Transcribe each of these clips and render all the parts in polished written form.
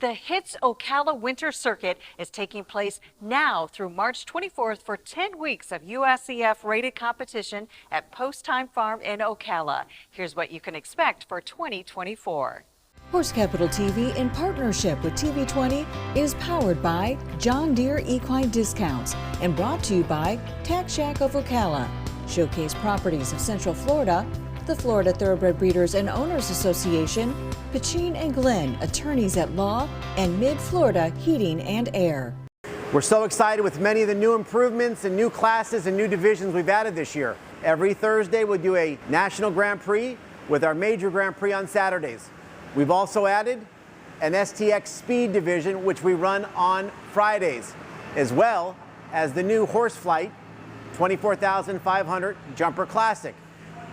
The HITS Ocala Winter Circuit is taking place now through March 24th for 10 weeks of USEF-rated competition at Post Time Farm in Ocala. Here's what you can expect for 2024. Horse Capital TV, in partnership with TV20, is powered by John Deere Equine Discounts and brought to you by Tack of Ocala, Showcase Properties of Central Florida, the Florida Thoroughbred Breeders and Owners Association, Piccin Glynn, attorneys at law, and Mid-Florida Heating and Air. We're so excited with many of the new improvements and new classes and new divisions we've added this year. Every Thursday we'll do a National Grand Prix with our major Grand Prix on Saturdays. We've also added an STX Speed division, which we run on Fridays, as well as the new Horse Flight 24,500 Jumper Classic.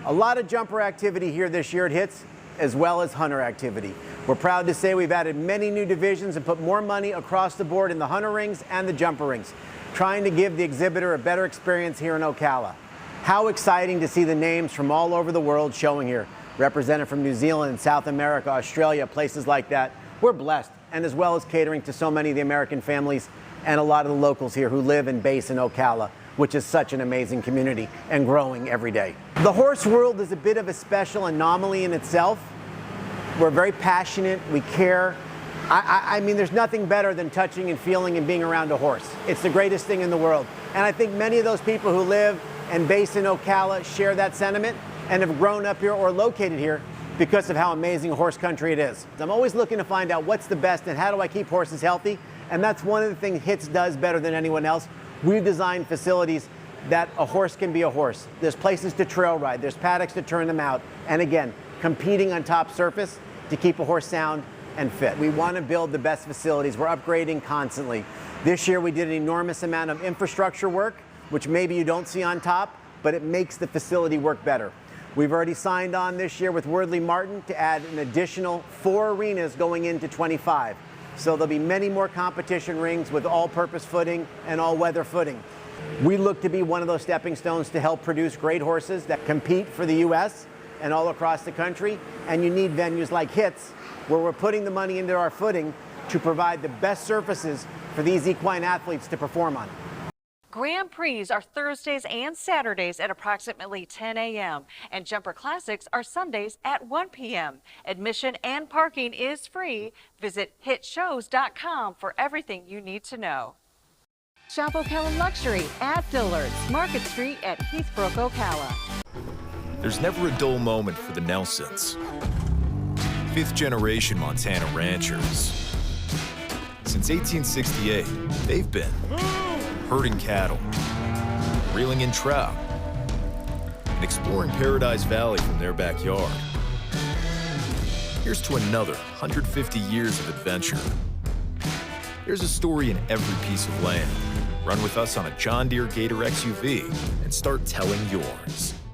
A lot of jumper activity here this year at HITS, as well as hunter activity. We're proud to say we've added many new divisions and put more money across the board in the hunter rings and the jumper rings, trying to give the exhibitor a better experience here in Ocala. How exciting to see the names from all over the world showing here, represented from New Zealand, South America, Australia, places like that. We're blessed, and as well as catering to so many of the American families and a lot of the locals here who live and base in Ocala, which is such an amazing community and growing every day. The horse world is a bit of a special anomaly in itself. We're very passionate, we care. I mean, there's nothing better than touching and feeling and being around a horse. It's the greatest thing in the world. And I think many of those people who live and base in Ocala share that sentiment and have grown up here or located here because of how amazing horse country it is. I'm always looking to find out what's the best and how do I keep horses healthy. And that's one of the things HITS does better than anyone else. We've designed facilities that a horse can be a horse. There's places to trail ride, there's paddocks to turn them out, and again, competing on top surface to keep a horse sound and fit. We want to build the best facilities. We're upgrading constantly. This year we did an enormous amount of infrastructure work, which maybe you don't see on top, but it makes the facility work better. We've already signed on this year with Wordley Martin to add an additional 4 arenas going into 25. So there'll be many more competition rings with all-purpose footing and all-weather footing. We look to be one of those stepping stones to help produce great horses that compete for the U.S. and all across the country. And you need venues like HITS, where we're putting the money into our footing to provide the best surfaces for these equine athletes to perform on. Grand Prix are Thursdays and Saturdays at approximately 10 a.m. and Jumper Classics are Sundays at 1 p.m. Admission and parking is free. Visit hitshows.com for everything you need to know. Shop Ocala Luxury at Dillard's, Market Street at Heath, Brook, Ocala. There's never a dull moment for the Nelsons. 5th generation Montana ranchers. Since 1868, they've been herding cattle, reeling in trout, and exploring Paradise Valley from their backyard. Here's to another 150 years of adventure. There's a story in every piece of land. Run with us on a John Deere Gator XUV and start telling yours.